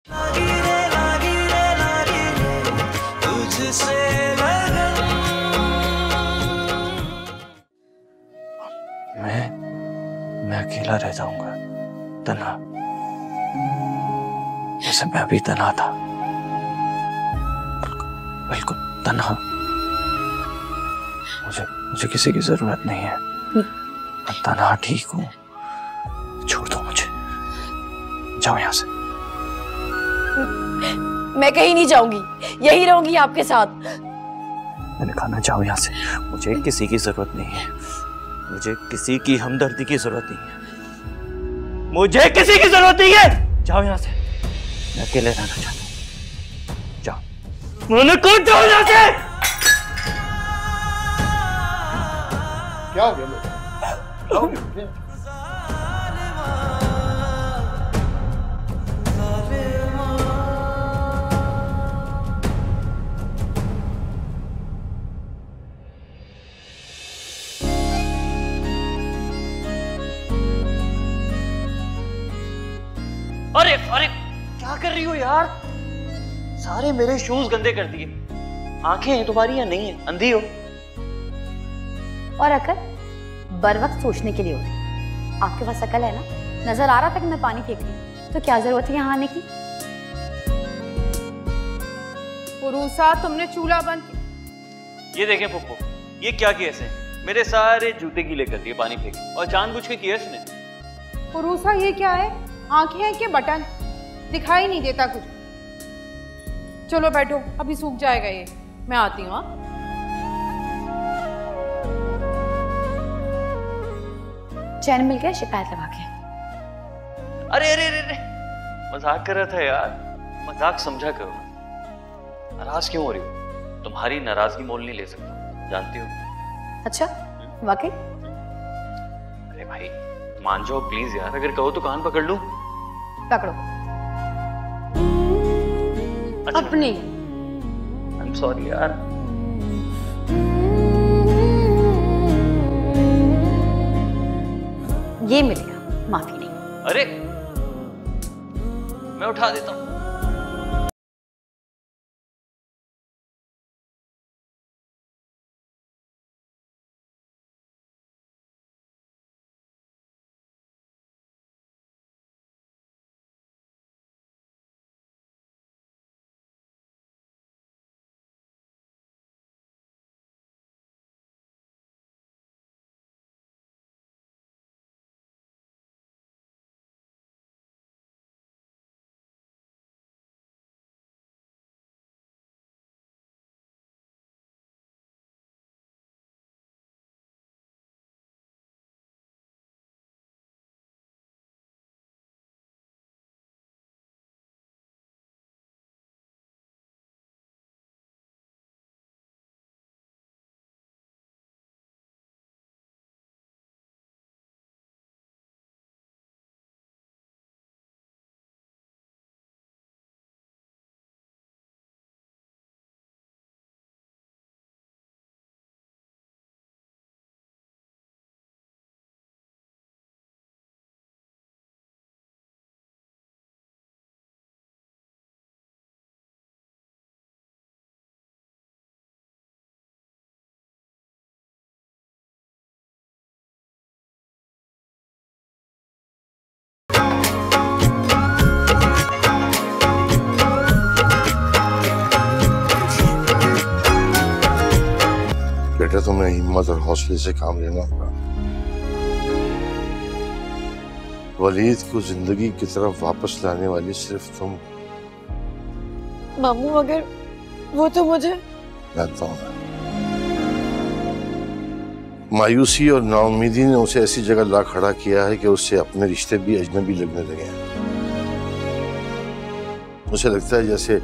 मैं अकेला रह जाऊंगा, तन्हा, जैसे मैं अभी तन्हा था, बिल्कुल तन्हा। मुझे किसी की जरूरत नहीं है, मैं तन्हा ठीक हूँ। छोड़ दो मुझे, जाओ यहाँ से। मैं कहीं नहीं जाऊंगी, यही रहूंगी आपके साथ। मैंने कहा ना, जाओ यहाँ से। मुझे किसी की जरूरत नहीं है, मुझे किसी की हमदर्दी की जरूरत नहीं है, मुझे किसी की जरूरत नहीं है। जाओ यहाँ से, मैं अकेले रहना चाहता हूँ। जाओ, मैंने कहा जाओ यहाँ से। क्या हो गया? अरे अरे क्या कर रही हो यार? सारे मेरे शूज गंदे कर दिए। आंखें हैं तुम्हारी या नहीं है? अंधी हो? और अकल बर वक्त सोचने के लिए होती। आपके पास अकल है ना? नजर आ रहा था कि मैं पानी फेंक रही, तो क्या जरूरत है यहाँ आने की? पुरुषा, तुमने चूल्हा बंद किया। ये देखें पुप्पो, ये क्या किया इसने? मेरे सारे जूते गीले कर दिए पानी फेंक, और जानबूझ के किया इसने। पुरुषा, ये क्या है? आंखें हैं कि बटन? दिखाई नहीं देता कुछ। चलो बैठो, अभी सूख जाएगा ये। मैं आती हूँ। चैन मिल गया शिकायत लगा के? अरे अरे अरे अरे, मजाक कर रहा था यार, मजाक समझा करो ना। नाराज क्यों हो रही हो? तुम्हारी नाराजगी मोल नहीं ले सकता, जानती हो। अच्छा, वाकई? अरे भाई मान जाओ प्लीज यार, अगर कहो तो कान पकड़ लूं। पकड़ो। अच्छा, अपनी। आई एम सॉरी यार। ये मिलेगा, माफी नहीं। अरे मैं उठा देता हूँ। बेटा, तुम्हें हिम्मत और हौसले से काम लेना होगा। वलीद को जिंदगी की तरफ वापस लाने वाली सिर्फ तुम। मामू, अगर वो तो मुझे जानता हूं। मायूसी और नाउमीदी ने उसे ऐसी जगह ला खड़ा किया है कि उससे अपने रिश्ते भी अजनबी लगने लगे हैं। उसे लगता है जैसे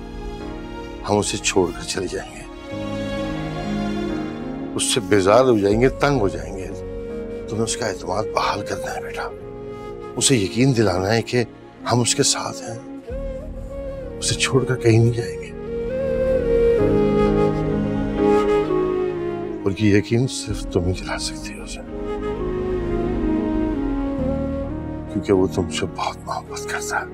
हम उसे छोड़कर चले जाएंगे, उससे बेजार हो जाएंगे, तंग हो जाएंगे। तुम्हें उसका एतमाद बहाल करना है बेटा। उसे यकीन दिलाना है कि हम उसके साथ हैं, उसे छोड़कर कहीं नहीं जाएंगे। और ये यकीन सिर्फ तुम ही दिला सकती हो उसे, क्योंकि वो तुमसे बहुत मोहब्बत करता है।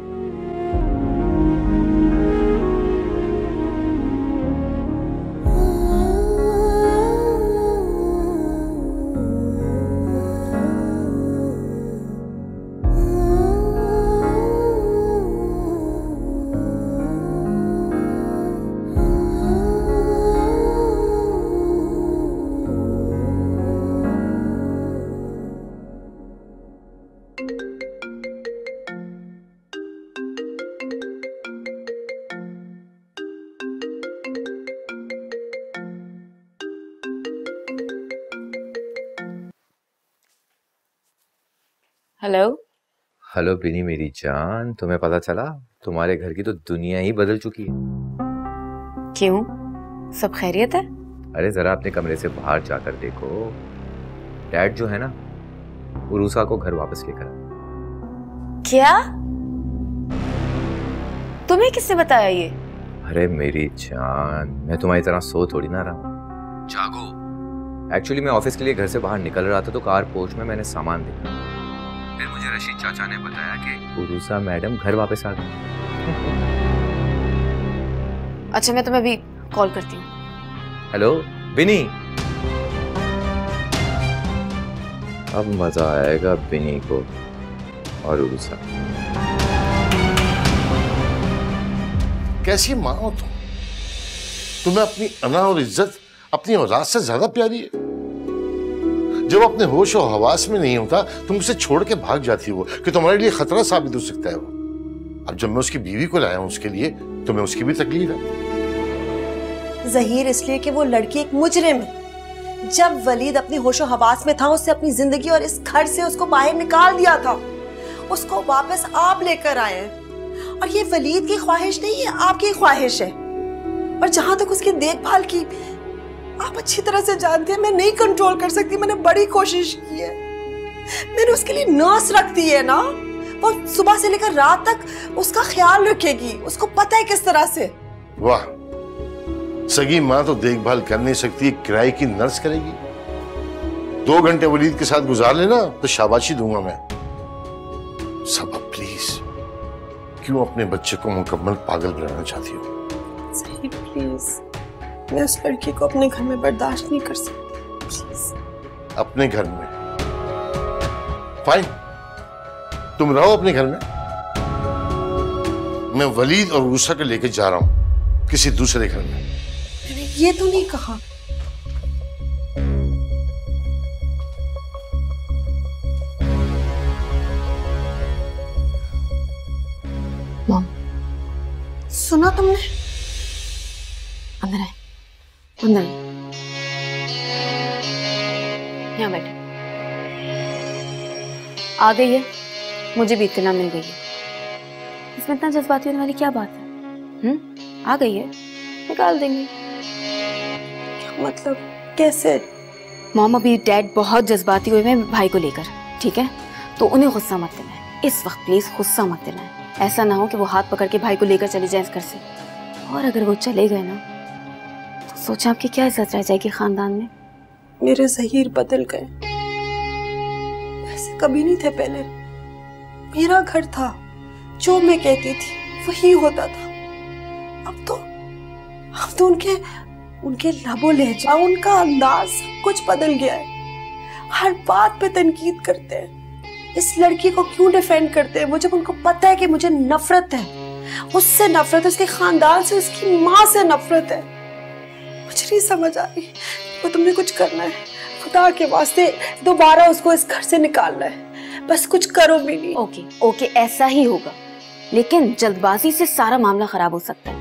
हेलो। हेलो बिनी मेरी जान, तुम्हें पता चला? तुम्हारे घर की तो दुनिया ही बदल चुकी है। क्यों, सब खैरियत है? अरे जरा अपने कमरे से बाहर जाकर देखो। डैड जो है ना, उरूसा को घर वापस लेकर आए। क्या? तुम्हें किसने बताया ये? अरे मेरी जान, मैं तुम्हारी तरह सो थोड़ी ना रहा हूं। जागो। एक्चुअली मैं ऑफिस के लिए घर से बाहर निकल रहा था तो कार पोर्च में मैंने सामान देखा। फिर मुझे रशीद चाचा ने बताया कि उरूसा मैडम घर वापस आ गई। अच्छा, मैं तुम्हें अभी कॉल करती हूँ। हेलो बिनी। अब मजा आएगा बिनी को और उरूसा। कैसी माँ हो तुम? तुम्हें अपनी अना और इज्जत अपनी औलाद से ज्यादा प्यारी है। जब अपने होश और हवास में नहीं होता तुम उसे छोड़ के भाग जाती हो कि तुम्हारे लिए खतरा साबित हो सकता है वो। अब जब मैं उसकी बीवी को लाया हूं उसके लिए, तुम्हें उसकी भी तकलीफ है। ज़हीर इसलिए कि वो लड़की एक मुजरिम है। जब वलीद अपनी होशो हवास में था उससे अपनी जिंदगी और इस घर से उसको बाहर निकाल दिया था। उसको वापस आप लेकर आए हैं और ये वलीद की ख्वाहिश नहीं है, आपकी ख्वाहिश है। और जहां तक उसकी देखभाल की, आप अच्छी तरह से जानते हैं मैं नहीं कंट्रोल कर सकती। मैंने बड़ी कोशिश की है। मैंने उसके लिए नर्स रख दी है ना, वो सुबह से लेकर रात तक उसका ख्याल रखेगी। उसको पता है किस तरह से। वाह, सगी माँ तो देखभाल कर नहीं सकती, किराए की नर्स करेगी। 2 घंटे वलीद के साथ गुजार लेना तो शाबाशी दूंगा मैं। सबा प्लीज, क्यों अपने बच्चे को मुकम्मल पागल बनाना चाहती हो? सही प्लीज, मैं उस लड़की को अपने घर में बर्दाश्त नहीं कर सकती। प्लीज। अपने घर में? फाइन, तुम रहो अपने घर में। मैं वलीद और उरूसा को लेकर जा रहा हूं किसी दूसरे घर में। मैंने ये तो नहीं कहा। मॉम, सुना तुमने? अंदर आए, अंदर आए। यहाँ बैठे। आ गई है, मुझे भी इत्तला मिल गई है। इसमें इतना जज्बाती होने वाली क्या बात है? आ गई है, निकाल देंगे। क्या मतलब, कैसे? मॉम, अभी डैड बहुत जज्बाती हुए हैं भाई को लेकर, ठीक है? तो उन्हें गुस्सा मत दिलाएं इस वक्त, प्लीज गुस्सा मत दिलाएं। ऐसा ना हो कि वो हाथ पकड़ के भाई को लेकर चले जाए इस घर से। और अगर वो चले गए ना तो सोचा आपकी क्या इज्जत रह जाएगी खानदान में। मेरे ज़हीर बदल गए, ऐसे कभी नहीं थे पहले। मेरा घर था, जो मैं कहती थी वही होता था। अब तो उनके लबो लहजा, उनका अंदाज, सब कुछ बदल गया है। हर बात पे तनकीद करते हैं। इस लड़की को क्यों डिफेंड करते हैं वो, जब उनको पता है कि मुझे नफरत है, उससे नफरत है, उसके खानदान से, उसकी माँ से नफरत है। मुझे नहीं समझ आ रही। वो तुमने कुछ करना है, खुदा के वास्ते दोबारा उसको इस घर से निकालना है। बस कुछ करो मिनी। ओके, ऐसा ही होगा, लेकिन जल्दबाजी से सारा मामला खराब हो सकता है।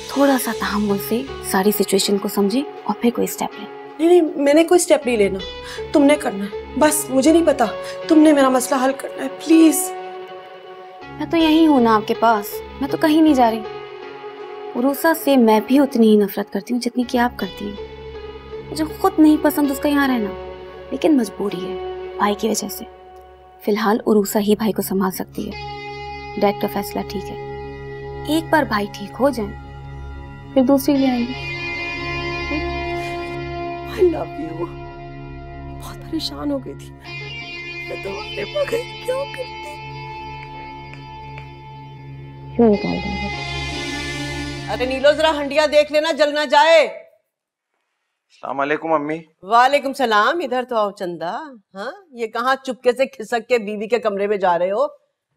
थोड़ा सा तहम्मुल से सारी सिचुएशन को समझे और फिर कोई स्टेप ले। नहीं, मैंने कोई स्टेप नहीं लेना, तुमने करना है। बस मुझे नहीं पता, तुमने मेरा मसला हल करना है, प्लीज। मैं तो यहीं हूँ ना आपके पास, मैं तो कहीं नहीं जा रही। उरूसा से मैं भी उतनी ही नफरत करती हूँ जितनी कि आप करती हैं। मुझे खुद नहीं पसंद उसका यहाँ रहना, लेकिन मजबूरी है भाई की वजह से। फिलहाल उरूसा ही भाई को संभाल सकती है। डैड का फैसला ठीक है, एक बार भाई ठीक हो जाए फिर दूसरी ले आएंगे। I love you। बहुत परेशान हो गई थी मैं तुम्हारे बगैर क्या करती। क्यों निकाल देंगे? अरे नीलो, जरा हंडिया देख लेना, जल ना जाए। अस्सलाम वालेकुम अम्मी। वालेकुम सलाम। इधर तो आओ चंदा। हाँ, ये कहाँ चुपके से खिसक के बीवी के कमरे में जा रहे हो?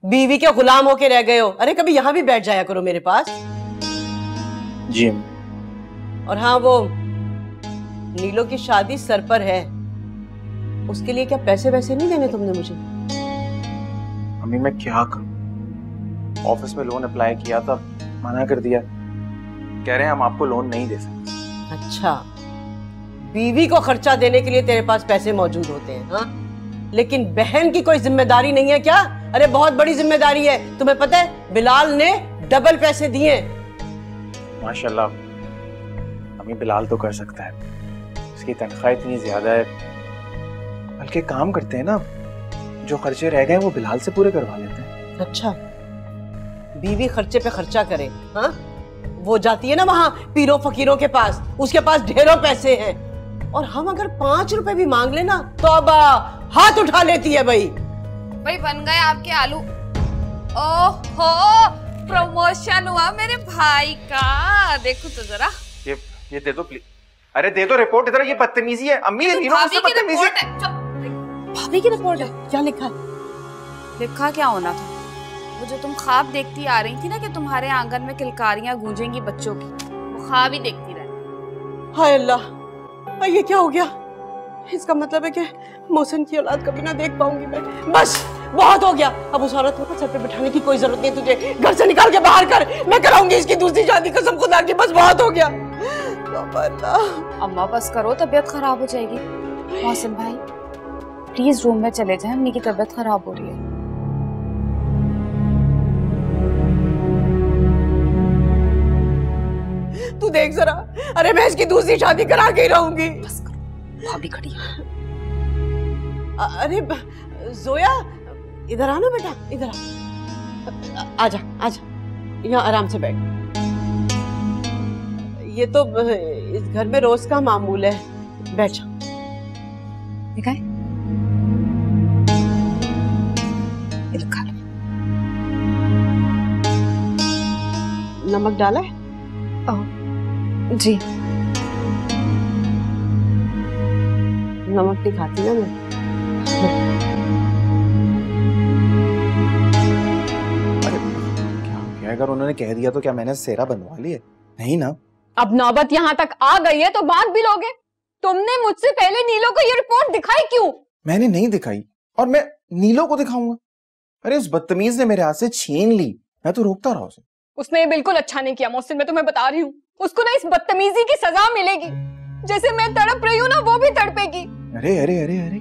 बीवी के गुलाम होके रह गए हो? अरे कभी यहाँ भी बैठ जाया करो मेरे पास। जी अम्मी। और हाँ, वो नीलो की शादी सर पर है, उसके लिए क्या पैसे वैसे नहीं देने तुमने मुझे? अम्मी मैं क्या करूं? ऑफिस में लोन अप्लाई किया था, मना कर दिया। कह रहे हैं हम आपको लोन नहीं दे सकते। अच्छा, बीवी को खर्चा देने के लिए तेरे पास पैसे मौजूद होते हैं? हाँ, लेकिन बहन की कोई जिम्मेदारी नहीं है क्या? अरे बहुत बड़ी जिम्मेदारी है, तुम्हें पता है बिलाल ने डबल पैसे दिए। माशाल्लाह, अम्मी बिलाल तो कर सकता है, उसकी तनख्वाह इतनी ज्यादा है, बल्कि काम करते हैं ना, जो खर्चे रह गए वो बिलाल से पूरे करवा लेते हैं। अच्छा, बीवी खर्चे पे खर्चा करे? हाँ, वो जाती है ना वहां पीरों फकीरों के पास, उसके पास ढेरों पैसे हैं, और हम अगर 5 रुपए भी मांग लेना तो अब हाथ उठा लेती है। भाई बन गए आपके आलू। ओहो, प्रमोशन हुआ मेरे भाई का, देखो तो जरा। ये दे दो प्लीज। अरे दे दो रिपोर्ट इधर, ये बदतमीजी है अम्मी, ये तीनों मुझसे बदतमीजी है। भाभी की रिपोर्ट है? क्या लिखा है? लिखा क्या होना था, वो जो तुम ख्वाब देखती आ रही थी ना कि तुम्हारे आंगन में किलकारियां गूंजेंगी बच्चों की, वो ख्वाब ही देखती रही। हाय अल्लाह, ये क्या हो गया? इसका मतलब है कि मोहसिन की औलाद कभी ना देख पाऊंगी मैं। बस बहुत हो गया, अब उस औरत को सर पे बिठाने की कोई जरूरत नहीं, तुझे घर से निकाल के बाहर कर, मैं कराऊंगी इसकी दूसरी शादी, कसम खुदा की। बस बहुत हो गया। अम्मा बस करो, तबीयत खराब हो जाएगी। मोहसिन भाई प्लीज रूम में चले जाएं, अम्मी की तबीयत खराब हो रही है। तू देख जरा, अरे मैं इसकी दूसरी शादी करा के ही रहूंगी। बस करो, भाभी खड़ी है। अरे जोया, इधर आना बेटा, इधर आ, आजा आजा, यहाँ आराम से बैठ। ये तो इस घर में रोज का मामूल है, बैठ जा। नमक डाला है? जी। नमक नहीं खाती ना मैं। क्या अगर उन्होंने कह दिया तो क्या मैंने सेरा बनवा लिया? नहीं ना। अब नौबत यहाँ तक आ गई है तो बात भी लोगे। तुमने मुझसे पहले नीलो को ये रिपोर्ट दिखाई क्यों? मैंने नहीं दिखाई, और मैं नीलो को दिखाऊंगा? अरे उस बदतमीज ने मेरे हाथ से छीन ली, मैं तो रोकता रहा उसे। उसने ये बिल्कुल अच्छा नहीं किया मोहसिन, मैं तुम्हें बता रही हूँ। उसको ना इस बदतमीजी की सजा मिलेगी, जैसे मैं तड़प रही हूँ ना वो भी तड़पेगी। अरे अरे अरे अरे,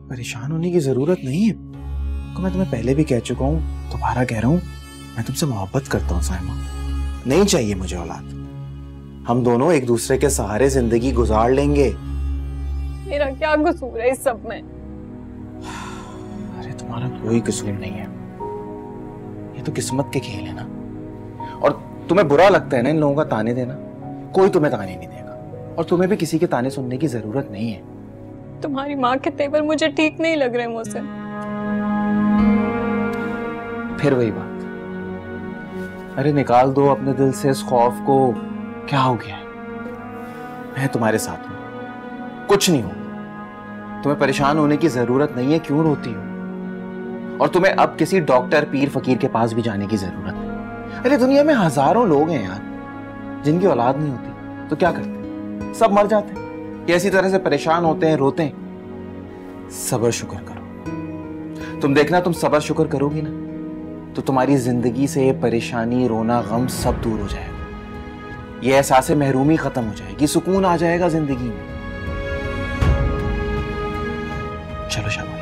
परेशान होने की जरूरत नहीं है। मैं तुम्हें पहले भी कह चुका हूँ, दोबारा कह रहा हूँ, मैं तुमसे मोहब्बत करता हूँ साइमा। नहीं चाहिए मुझे औलाद, हम दोनों एक दूसरे के सहारे जिंदगी गुजार लेंगे। मेरा क्या कसूर है इस सब में? अरे तुम्हारा कोई कसूर नहीं है, ये तो किस्मत के खेल है ना। और तुम्हें बुरा लगता है ना इन लोगों का ताने देना, कोई तुम्हें ताने नहीं देगा, और तुम्हें भी किसी के ताने सुनने की जरूरत नहीं है। तुम्हारी माँ के तेवर मुझे ठीक नहीं लग रहे मोहसिन। फिर वही बात, अरे निकाल दो अपने दिल से इस खौफ को। क्या हो गया है? मैं तुम्हारे साथ हूं, कुछ नहीं हो। तुम्हें परेशान होने की जरूरत नहीं है, क्यों रोती हो? और तुम्हें अब किसी डॉक्टर पीर फकीर के पास भी जाने की जरूरत नहीं। अरे दुनिया में हजारों लोग हैं यार, जिनकी औलाद नहीं होती, तो क्या करते? सब मर जाते हैं, कैसी तरह से परेशान होते हैं, रोते हैं। सब्र शुक्र करो। तुम देखना, तुम सब्र शुक्र करोगी ना तो तुम्हारी जिंदगी से परेशानी, रोना, गम सब दूर हो जाएगा। ये एहसास महरूमी खत्म हो जाएगी, सुकून आ जाएगा जिंदगी में। चलो शाबाश,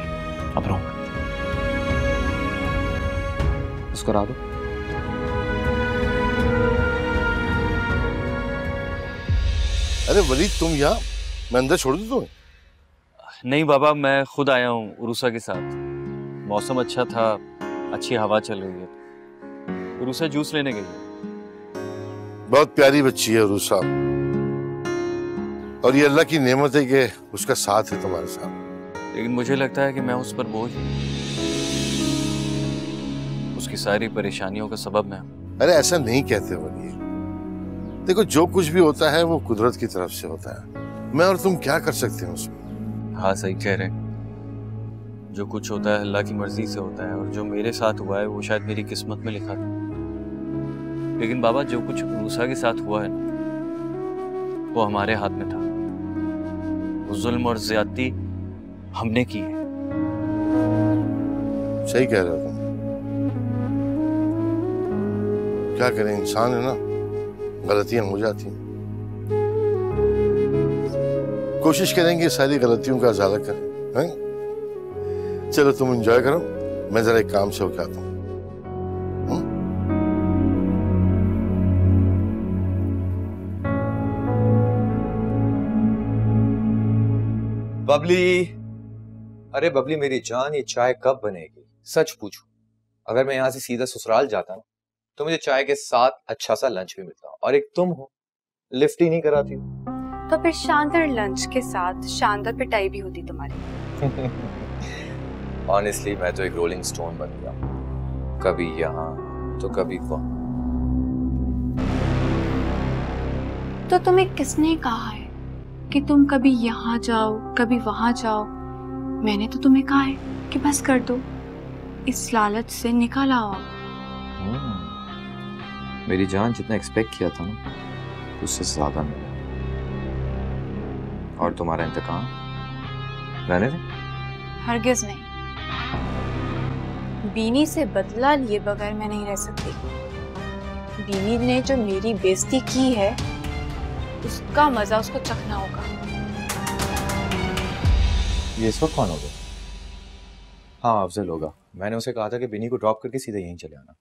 अब रो मत, मुस्कुरा दो। अरे वलीद, तुम यहाँ? मैं अंदर छोड़ दूं तुम्हें? नहीं बाबा, मैं खुद आया हूँ उरूसा के साथ। मौसम अच्छा था, अच्छी हवा चल रही है। उरूसा जूस लेने गई है। बहुत प्यारी बच्ची है उरूसा, और ये अल्लाह की नेमत है कि उसका साथ है तुम्हारे साथ। लेकिन मुझे लगता है कि मैं उस पर बोझ हूं। उसकी सारी परेशानियों का सबब मैं हूं। अरे ऐसा नहीं कहते वलीद, देखो जो कुछ भी होता है वो कुदरत की तरफ से होता है। मैं और तुम क्या कर सकते हैं उसमें? हाँ सही कह रहे हैं, जो कुछ होता है अल्लाह की मर्जी से होता है, और जो मेरे साथ हुआ है वो शायद मेरी किस्मत में लिखा था। लेकिन बाबा, जो कुछ उरूसा के साथ हुआ है ना, वो हमारे हाथ में था। वो जुल्म और ज्यादती हमने की है। सही कह रहे हो तुम। क्या करें, इंसान है ना, गलतियां हो जाती हैं। कोशिश करेंगे सारी गलतियों का इजाला करें। हैं? चलो तुम एंजॉय करो, मैं जरा एक काम से होके आता हूँ। बबली, अरे बबली मेरी जान, ये चाय कब बनेगी? सच पूछो, अगर मैं यहाँ से सीधा ससुराल जाता हूँ तो मुझे चाय के साथ अच्छा सा लंच भी मिलता, और एक तुम हो लिफ्ट ही नहीं कराती। तो फिर शानदार लंच के साथ शानदार पिटाई भी होती तुम्हारी। ऑनेस्टली मैं तो एक रोलिंग स्टोन बन गया, कभी यहाँ तो कभी वहाँ। तो तुम्हें किसने कहा है कि तुम कभी यहाँ जाओ कभी वहां जाओ? मैंने तो तुम्हें कहा है कि बस कर दो, इस लालच से निकल आओ। मेरी जान, जितना एक्सपेक्ट किया था ना उससे ज्यादा मिला, और तुम्हारा इंतकाम रहने दे। हरगिज नहीं, बीनी से बदला लिए बगैर मैं नहीं रह सकती। बीनी ने जो मेरी बेइज्जती की है उसका मजा उसको चखना होगा। ये इस वक्त कौन होगा? हाँ, अफजल होगा। मैंने उसे कहा था कि बिनी को ड्रॉप करके सीधे यहीं चले आना।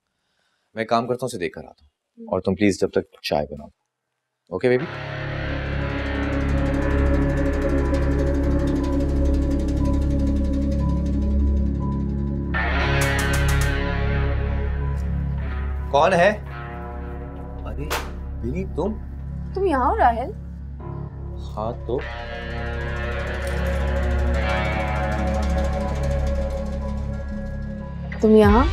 मैं काम करता हूँ, उसे देख कर आता हूँ, और तुम प्लीज जब तक चाय बनाओ। Okay baby? कौन है? अरे बिनी, तुम यहाँ हो राहिल? हाँ तो तुम यहाँ?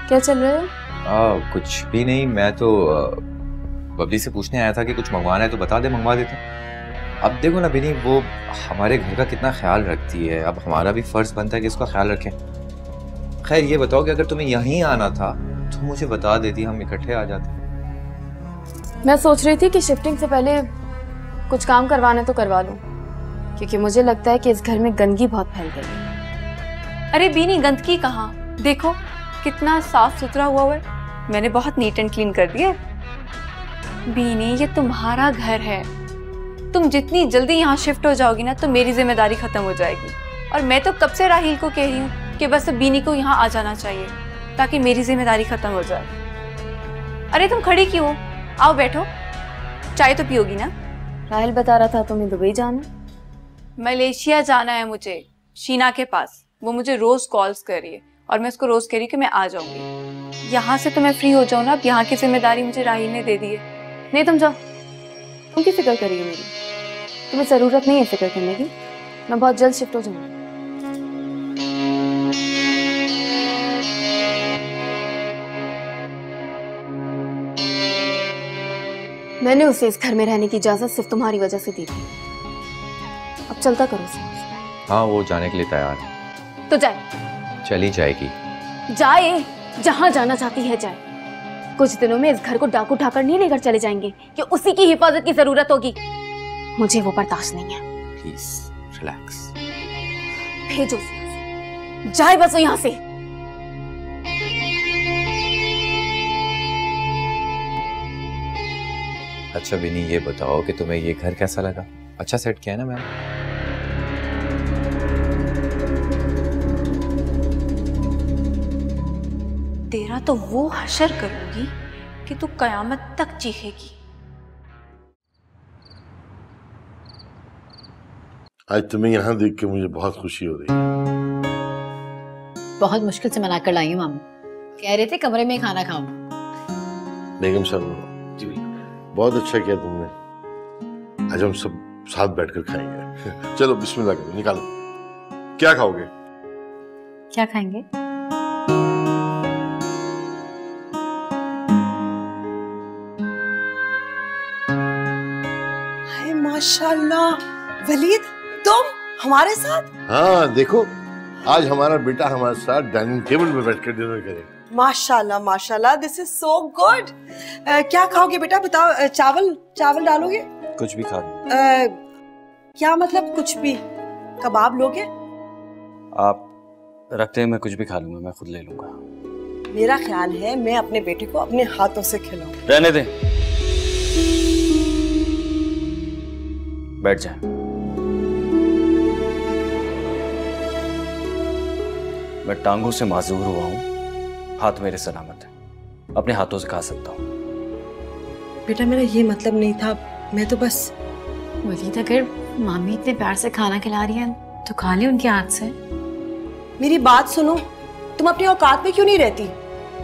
क्या चल रहा है? कुछ भी नहीं, मैं तो बबली से पूछने आया था कि कुछ मंगवाना है तो बता दे, मंगवा देते। अब देखो ना बिनी, वो हमारे घर का कितना ख्याल रखती है, अब हमारा भी फर्ज बनता है कि इसका ख्याल रखें। खैर ये बताओ कि अगर तुम्हें यहीं आना था तो मुझे बता देती, हम इकट्ठे आ जाते। मैं सोच रही थी कि शिफ्टिंग से पहले कुछ काम करवाना तो करवा लूं, क्योंकि मुझे लगता है कि इस घर में गंदगी बहुत फैल गई है। अरे बीनी, गंदगी कहाँ? देखो कितना साफ सुथरा हुआ है, मैंने बहुत नीट एंड क्लीन कर दिया। बीनी, ये तुम्हारा घर है, तुम जितनी जल्दी यहाँ शिफ्ट हो जाओगी ना तो मेरी जिम्मेदारी खत्म हो जाएगी। और मैं तो कब से राहील को कह रही हूँ कि बस बीनी को यहाँ आ जाना चाहिए ताकि मेरी जिम्मेदारी खत्म हो जाए। अरे तुम खड़ी क्यों? आओ बैठो, चाय तो पियोगी ना? राहिल बता रहा था तुम्हें दुबई जाना। मलेशिया जाना है मुझे, शीना के पास। वो मुझे रोज कॉल्स कर रही है और मैं उसको रोज कह रही कि मैं आ जाऊंगी। यहाँ से तो मैं फ्री हो जाऊँ ना, अब यहाँ की जिम्मेदारी मुझे राहिल ने दे दी है। नहीं तुम जाओ, तुम की फिक्र करिए मेरी, तुम्हें जरूरत नहीं है फिक्र करने की, मैं बहुत जल्द शिफ्ट हो जाऊंगी। मैंने उसे इस घर में रहने की इजाजत सिर्फ तुम्हारी वजह से दी थी, अब चलता करो उसे। हाँ, वो जाने के लिए तैयार है। तो जाए? चली जाएगी। जाए, जहां जाना चाहती है जाए। कुछ दिनों में इस घर को डाकू ठाकर नहीं लेकर चले जाएंगे कि उसी की हिफाजत की जरूरत होगी। मुझे वो बर्दाश्त नहीं है। Please relax. भेजो उसे, जाए बस वो यहाँ से। अच्छा बिनी, ये बताओ कि तुम्हें ये घर कैसा लगा? अच्छा सेट किया है ना मैम? तेरा तो वो हशर करूंगी कि तू कयामत तक चीखेगी। आज तुम्हें यहाँ देख के मुझे बहुत खुशी हो रही है। बहुत मुश्किल से मना कर लाई हूँ मामू, कह रहे थे कमरे में खाना खाऊंगा। बेगम साहब बहुत अच्छा किया तुमने, आज हम सब साथ बैठकर खाएंगे। चलो बिस्मिल्लाह करो, निकालो। क्या खाओगे? क्या खाएंगे? हाय माशाल्लाह, वलीद तुम हमारे साथ? हाँ देखो, आज हमारा बेटा हमारे साथ डाइनिंग टेबल पे बैठकर डिनर करेगा। माशाल्लाह माशाल्लाह, दिस इज सो गुड। क्या खाओगे बेटा बताओ? चावल चावल डालोगे? कुछ भी खा लो। क्या मतलब कुछ भी? कबाब लोगे? आप रखते हैं, मैं कुछ भी खा लूंगा, मैं खुद ले लूंगा। मेरा ख्याल है मैं अपने बेटे को अपने हाथों से खिलाऊं। रहने दे। बैठ जाए। मैं टांगों से माजूर हुआ हूं, हाथ मेरे सलामत है, अपने हाथों से खा सकता हूं। बेटा मेरा ये मतलब नहीं था, मैं तो बस। वलीद, अगर मामी इतने प्यार से खाना खिला रही हैं तो खा ले उनके हाथ से। मेरी बात सुनो, तुम अपनी औकात में क्यों नहीं रहती?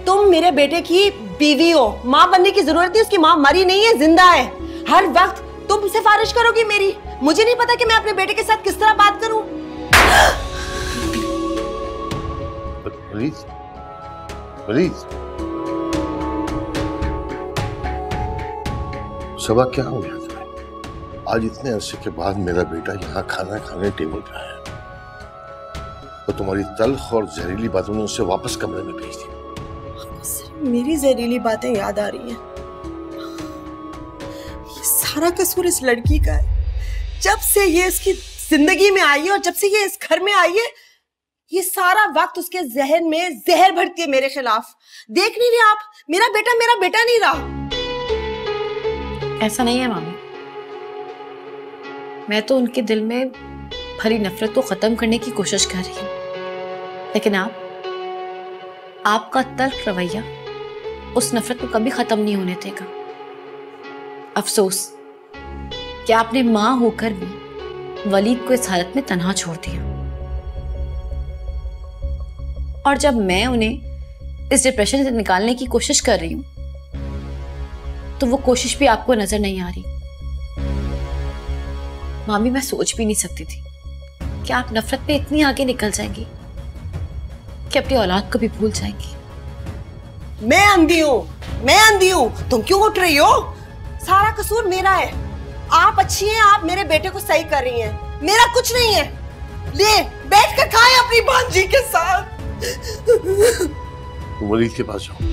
तुम मेरे बेटे की बीवी हो, माँ बनने की जरूरत नहीं, उसकी माँ मरी नहीं है, जिंदा है। हर वक्त तुम सिफारिश करोगी मेरी। मुझे नहीं पता कि मैं अपने बेटे के साथ किस तरह बात करूं। वलीद, वलीद, सबा क्या हो गया तुम्हें? आज इतने अरसे के बाद मेरा बेटा यहाँ खाना खाने टेबल पे आया तो तुम्हारी तल्ख और जहरीली बातों ने उसे वापस कमरे में भेज दिया। मेरी जहरीली बातें याद आ रही हैं। ये सारा कसूर इस लड़की का है। जब से ये इसकी जिंदगी में आई है और जब से ये इस घर में आई है, ये सारा वक्त उसके जहन में जहर भरती है मेरे खिलाफ। देख नहीं रहे आप, मेरा बेटा नहीं रहा। ऐसा नहीं है मामी, मैं तो उनके दिल में भरी नफरत को खत्म करने की कोशिश कर रही हूँ, लेकिन आपका तल्ख रवैया उस नफरत को कभी खत्म नहीं होने देगा। अफसोस कि आपने मां होकर भी वलीद को इस हालत में तन्हा छोड़ दिया, और जब मैं उन्हें इस डिप्रेशन से निकालने की कोशिश कर रही हूं तो वो कोशिश भी आपको नजर नहीं आ रही। मामी, मैं सोच भी नहीं सकती थी कि आप नफरत पे इतनी आगे निकल जाएंगी कि अपनी औलाद को भी भूल जाएंगी। मैं अंधी हूँ, तुम क्यों उठ रही हो? सारा कसूर मेरा है। आप अच्छी हैं, आप मेरे बेटे को सही कर रही हैं, मेरा कुछ नहीं है। ले बैठ कर खाएं अपनी भांजी के साथ। वलीद के पास जाओ।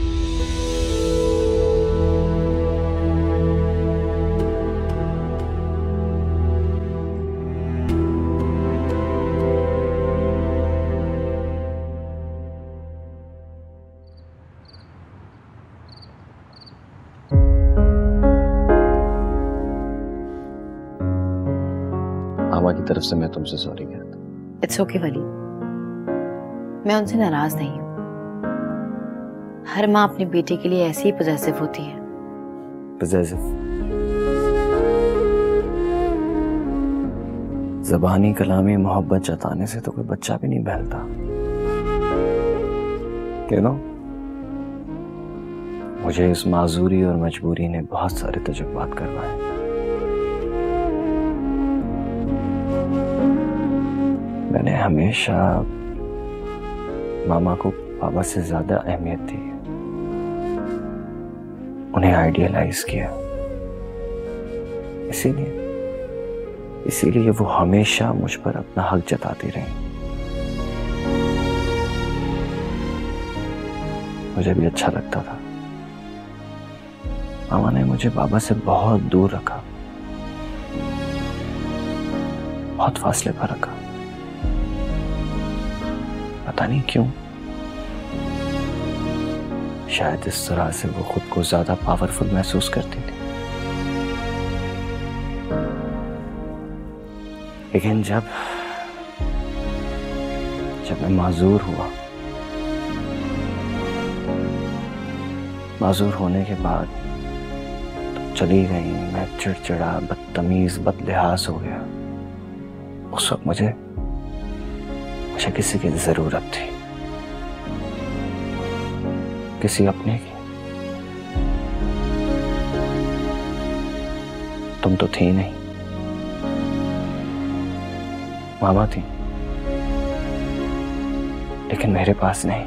मामा की तरफ से मैं तुमसे सॉरी कहता हूँ। इट्स ओके वलीद, मैं उनसे नाराज नहीं हूँ। हर माँ अपने बेटे के लिए ऐसे ही पॉजेसिव होती है। पॉजेसिव? ज़बानी कलामी मोहब्बत जताने से तो कोई बच्चा भी नहीं बहलता। क्यों ना? मुझे इस माजूरी और मजबूरी ने बहुत सारे तजुर्बात करवाए। मैंने हमेशा मामा को पापा से ज्यादा अहमियत दी, उन्हें आइडियलाइज किया। इसीलिए वो हमेशा मुझ पर अपना हक जताती रही। मुझे भी अच्छा लगता था। मामा ने मुझे बाबा से बहुत दूर रखा, बहुत फासले पर रखा। पता नहीं क्यों, शायद इस तरह से वो खुद को ज्यादा पावरफुल महसूस करती थी। लेकिन जब मैं माजूर हुआ, माजूर होने के बाद तो चली गई, मैं चिड़चिड़ा, बदतमीज, बदलिहाज हो गया। उस वक्त मुझे किसी की जरूरत थी, किसी अपने की। तुम तो थी नहीं, मामा थी, लेकिन मेरे पास नहीं,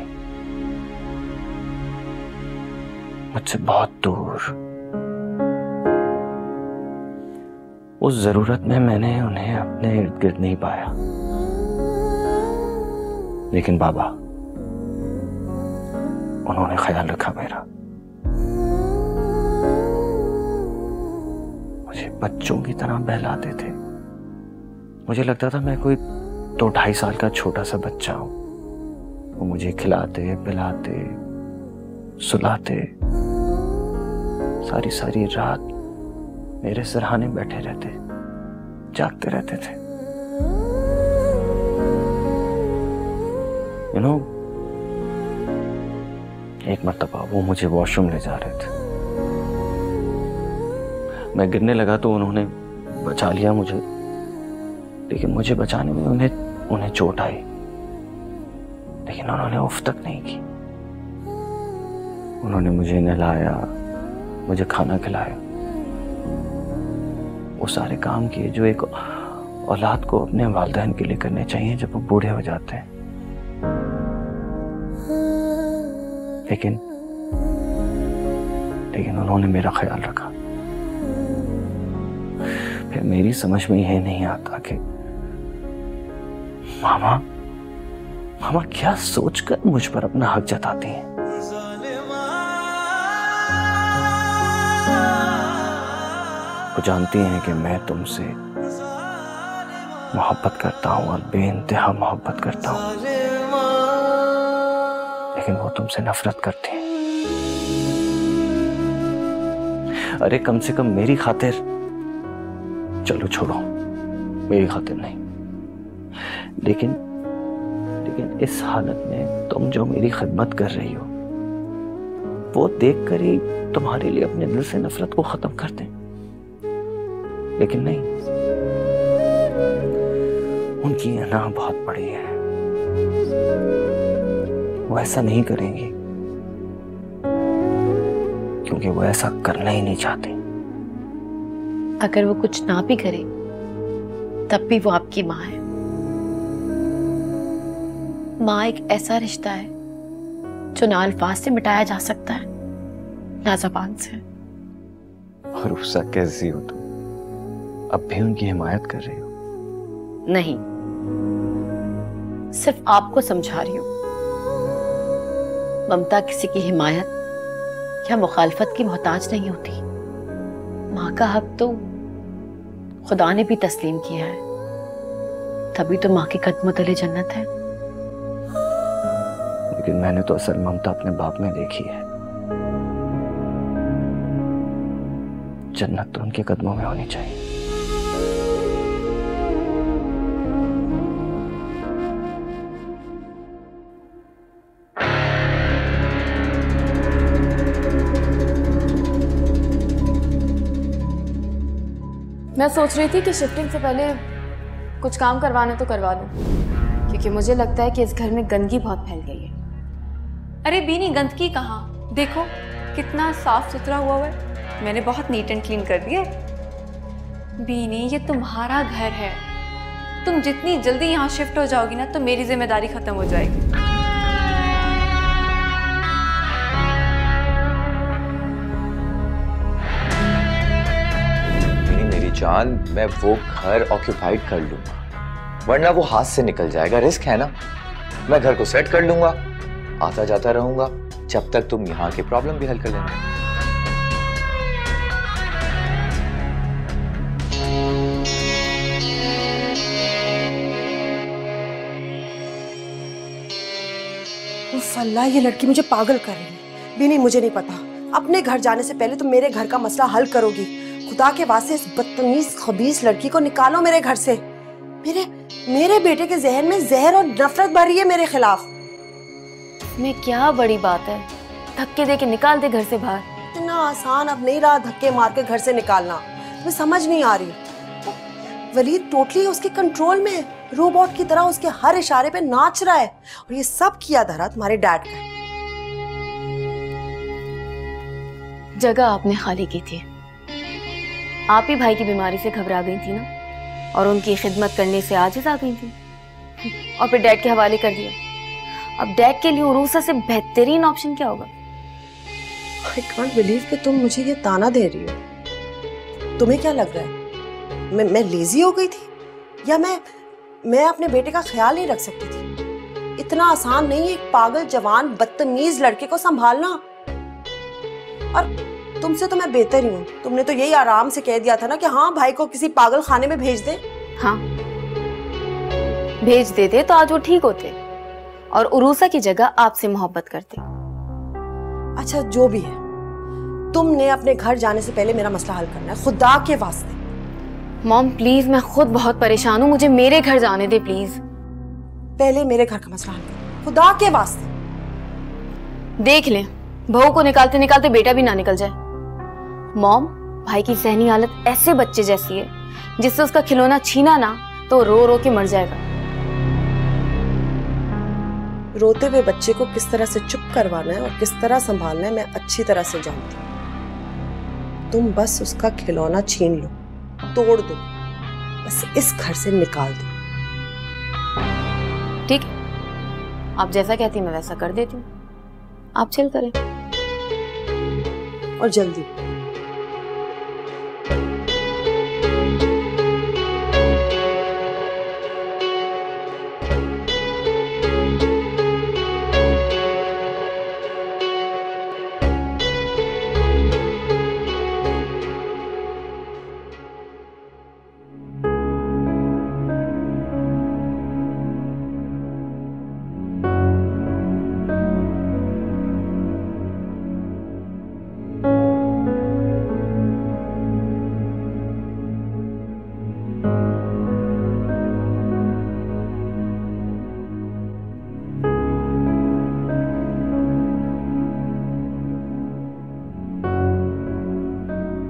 मुझसे बहुत दूर। उस जरूरत में मैंने उन्हें अपने इर्द गिर्द नहीं पाया, लेकिन बाबा, उन्होंने ख्याल रखा मेरा। मुझे बच्चों की तरह बहलाते थे। मुझे लगता था मैं कोई 2-2.5 साल का छोटा सा बच्चा हूं। वो मुझे खिलाते, पिलाते, सुलाते, सारी रात मेरे सिरहाने बैठे रहते, जागते रहते थे। यू नो, एक मर्तबा वो मुझे वॉशरूम ले जा रहे थे। मैं गिरने लगा तो उन्होंने बचा लिया मुझे, लेकिन मुझे बचाने में उन्हें चोट आई, लेकिन उन्होंने उफ तक नहीं की। उन्होंने मुझे नहलाया, मुझे खाना खिलाया, वो सारे काम किए जो एक औलाद को अपने वालिदैन के लिए करने चाहिए जब वो बूढ़े हो जाते हैं। लेकिन उन्होंने मेरा ख्याल रखा। फिर मेरी समझ में यह नहीं आता कि मामा क्या सोचकर मुझ पर अपना हक जताती हैं। वो जानती हैं कि मैं तुमसे मोहब्बत करता हूं और बेइंतहा मोहब्बत करता हूं, लेकिन वो तुमसे नफरत करती हैं। अरे कम से कम मेरी खातिर, चलो छोड़ो, मेरी खातिर नहीं, लेकिन इस हालत में तुम जो मेरी खिदमत कर रही हो, वो देखकर ही तुम्हारे लिए अपने दिल से नफरत को खत्म कर दें। लेकिन नहीं, उनकी अना बहुत बड़ी है, वो ऐसा नहीं करेंगी क्योंकि वो ऐसा करना ही नहीं चाहते। अगर वो कुछ ना भी करे तब भी वो आपकी माँ है। माँ एक ऐसा रिश्ता है जो ना अल्फाज से मिटाया जा सकता है ना ज़बान से। और रुखसा कैसी हो तुम, अब भी उनकी हिमायत कर रही हो? नहीं, सिर्फ आपको समझा रही हूं। ममता किसी की हिमायत या मुखालफत की मोहताज नहीं होती। माँ का हक तो खुदा ने भी तस्लीम किया है, तभी तो माँ के कदमों तले जन्नत है। लेकिन मैंने तो असल ममता अपने बाप में देखी है। जन्नत तो उनके कदमों में होनी चाहिए। मैं सोच रही थी कि शिफ्टिंग से पहले कुछ काम करवाना तो करवा दूं, क्योंकि मुझे लगता है कि इस घर में गंदगी बहुत फैल गई है। अरे बीनी, गंदगी कहाँ? देखो कितना साफ सुथरा हुआ है। मैंने बहुत नीट एंड क्लीन कर दिया है। बीनी, ये तुम्हारा घर है। तुम जितनी जल्दी यहाँ शिफ्ट हो जाओगी ना, तो मेरी जिम्मेदारी खत्म हो जाएगी। मेरी जान, मैं वो घर ऑक्यूपाइड कर लूंगा, वरना वो हाथ से निकल जाएगा। रिस्क है ना। मैं घर को सेट कर लूंगा, आता जाता रहूंगा, जब तक तुम यहाँ की प्रॉब्लम भी हल कर लेना। अल्लाह, ये लड़की मुझे पागल कर रही है। बीनी, मुझे नहीं पता, अपने घर जाने से पहले तुम मेरे घर का मसला हल करोगी। खुदा के वास्ते इस बदतमीज खबीस लड़की को निकालो मेरे घर से। मेरे बेटे के जहन में जहर और नफरत भरी है मेरे खिलाफ। में क्या बड़ी बात है, धक्के दे के निकाल दे घर से बाहर। इतना आसान अब नहीं रहा धक्के मार के घर से निकालना। मैं समझ नहीं आ रही। वलीद टोटली उसके कंट्रोल में, रोबोट की तरह उसके हर इशारे पे नाच रहा है। और ये सब किया धरा तुम्हारे डैड का। जगह आपने खाली की थी। आप ही भाई की बीमारी से घबरा गई थी ना, और उनकी खिदमत करने से आजिज आ गई थी, और फिर डैड के हवाले कर दिया। अब डैड के लिए उरूसा से बेहतरीन ऑप्शन क्या होगा? I can't believe कि तुम मुझे ये ताना दे रही हो। तुम्हें क्या लग रहा है मैं लेजी हो गई थी, या मैं अपने बेटे का ख्याल नहीं रख सकती थी? इतना आसान नहीं है एक पागल जवान बदतमीज लड़के को संभालना। और तुमसे तो मैं बेहतर ही हूँ। तुमने तो यही आराम से कह दिया था ना कि हाँ, भाई को किसी पागल खाने में भेज दे। हाँ, भेज देते तो आज वो ठीक होते और उरूसा की जगह आपसे मोहब्बत करते। अच्छा, जो भी है, तुमने अपने घर जाने से पहले मेरा मसला हल करना है, खुदा के वास्ते। मॉम प्लीज, मैं खुद बहुत परेशान हूँ, मुझे मेरे घर जाने दे प्लीज। पहले मेरे घर का मसला हल करो, खुदा के वास्ते। देख ले, बहू को निकालते निकालते बेटा भी ना निकल जाए। मॉम, भाई की सहनी हालत ऐसे बच्चे जैसी है, जिससे उसका खिलौना छीना ना तो रो रो के मर जाएगा। रोते हुए बच्चे को किस तरह से चुप करवाना है और किस तरह संभालना है मैं अच्छी तरह से जानती हूँ। तुम बस उसका खिलौना छीन लो, तोड़ दो, बस इस घर से निकाल दो। ठीक है, आप जैसा कहती मैं वैसा कर देती हूँ, आप चिल करें और जल्दी।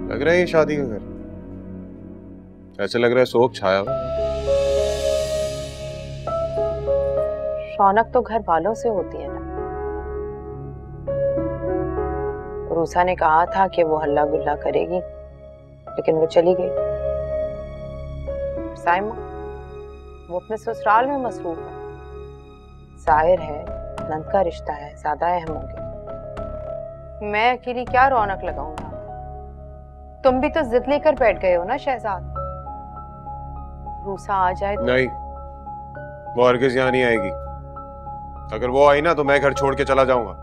लग रहा है ये शादी का घर, ऐसे लग रहा है शोक छाया हुआ। रौनक तो घर वालों से होती है ना। रूसा ने कहा था कि वो हल्ला गुल्ला करेगी, लेकिन वो चली गई। साइमा, वो अपने ससुराल में मसरूफ है। जाहिर है नंद का रिश्ता है, ज्यादा अहम होंगे। मैं अकेली क्या रौनक लगाऊंगा? तुम भी तो जिद लेकर बैठ गए हो ना शहजाद। रूसा आ जाए तो... नहीं, वो हरगिज़ यहाँ नहीं आएगी। अगर वो आई ना तो मैं घर छोड़ के चला जाऊंगा।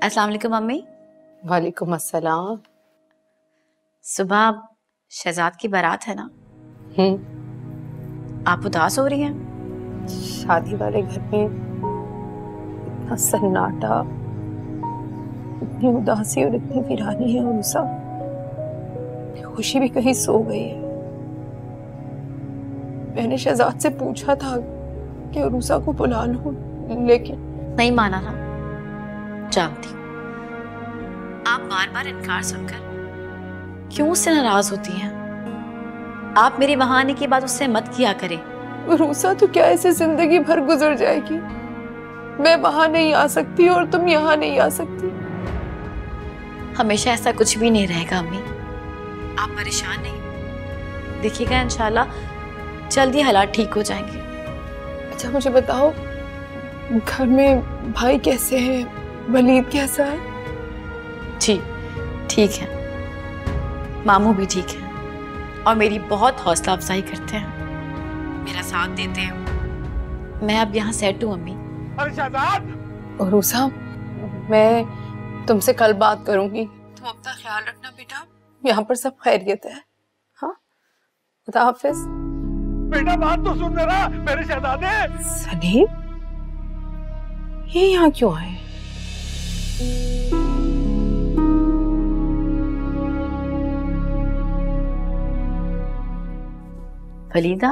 अस्सलाम वालेकुम मम्मी। वालेकुम अस्सलाम। सुबह शहजाद की बारात है ना, आप उदास हो रही हैं? शादी वाले घर में इतना सन्नाटा, इतनी उदासी और इतनी वीरानी है उनसा। खुशी भी कहीं सो गई है। मैंने शहजाद से पूछा था कि रूसा को बुला लूं, लेकिन नहीं माना ना। जानती हूँ आप बार बार इनकार सुनकर क्यों उससे नाराज होती हैं। आप मेरे वहां आने के बाद उससे मत किया करें। रूसा तो क्या ऐसे जिंदगी भर गुजर जाएगी? मैं वहां नहीं आ सकती और तुम यहाँ नहीं आ सकती। हमेशा ऐसा कुछ भी नहीं रहेगा अम्मी, आप परेशान नहीं। देखिएगा इंशाल्लाह जल्दी हालात ठीक हो जाएंगे। अच्छा मुझे बताओ, घर में भाई कैसे हैं? वलीद कैसा है? जी ठीक है, मामू भी ठीक है और मेरी बहुत हौसला अफजाई करते हैं, मेरा साथ देते हैं। मैं अब यहाँ सेट हूँ अम्मी। और रूसा, मैं तुमसे कल बात करूंगी। तुम अपना ख्याल रखना बेटा, यहाँ पर सब खैरियत है। हाँ, खुदा हाफिज। बेटा बात तो सुन मेरा, मेरे शहजादे। सलीम, ये यहाँ क्यों आए? वलीदा,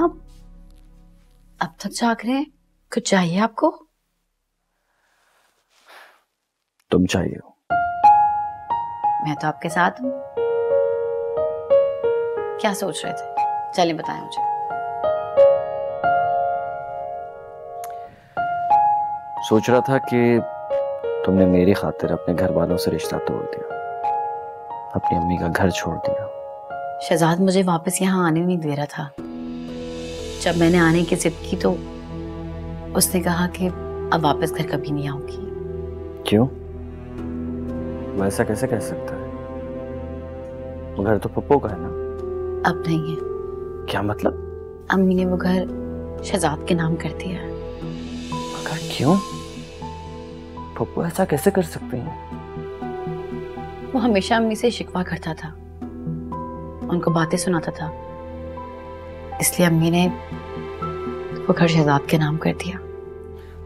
अब तक जाग रहे हैं, कुछ चाहिए आपको? तुम चाहिए हो? मैं तो आपके साथ हूँ। क्या सोच रहे थे? चलिए बताएं मुझे। सोच रहा था कि तुमने मेरी खातिर अपने घर वालों से रिश्ता तोड़ दिया, अपनी अम्मी का घर छोड़ दिया। शहजाद मुझे वापस यहाँ आने नहीं दे रहा था। जब मैंने आने की जिद की तो उसने कहा कि अब वापस घर कभी नहीं आऊंगी। क्यों? वैसा कैसे कह सकता है? वो घर तो पप्पू का है ना। अब नहीं है। क्या मतलब? अम्मी ने वो घर शहजाद के नाम कर दिया है। मगर क्यों? पप्पू ऐसा कैसे कर सकते हैं? वो हमेशा अम्मी से शिकवा करता था, उनको बातें सुनाता था, इसलिए अम्मी ने वो घर शहजाद के नाम कर दिया।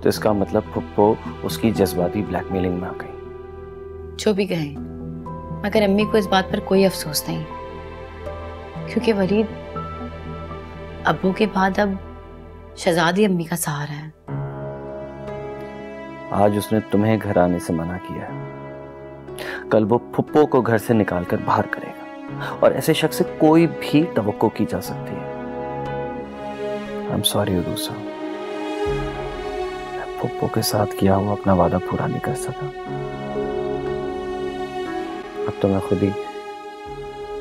तो इसका मतलब पप्पू उसकी जज्बाती ब्लैकमेलिंग में आ गई। जो भी कहें, मगर अम्मी को इस बात पर कोई अफसोस नहीं, क्योंकि वलीद अब्बू के बाद अब शहजादी अम्मी का सहारा है। आज उसने तुम्हें घर आने से मना किया है, कल वो फुप्पो को घर से निकालकर बाहर करेगा, और ऐसे शख्स से कोई भी तवक्को की जा सकती है। आई एम सॉरी उरूसा, मैं फुप्पो के साथ किया हुआ अपना वादा पूरा नहीं कर सका। अब तो मैं खुद ही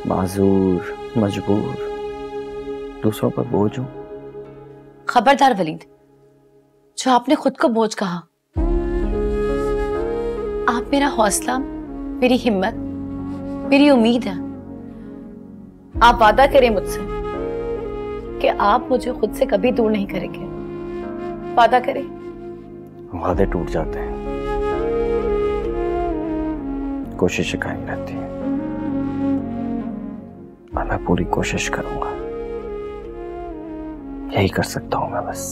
माजूर, मजबूर, दूसरों पर बोझ हूं। खबरदार वलीद, जो आपने खुद को बोझ कहा। आप मेरा हौसला, मेरी हिम्मत, मेरी उम्मीद है। आप वादा करें मुझसे कि आप मुझे खुद से कभी दूर नहीं करेंगे। वादा करें। वादे टूट जाते हैं, कोशिशें कायम रहती हैं, और मैं पूरी कोशिश करूंगा। यही कर सकता हूं मैं बस।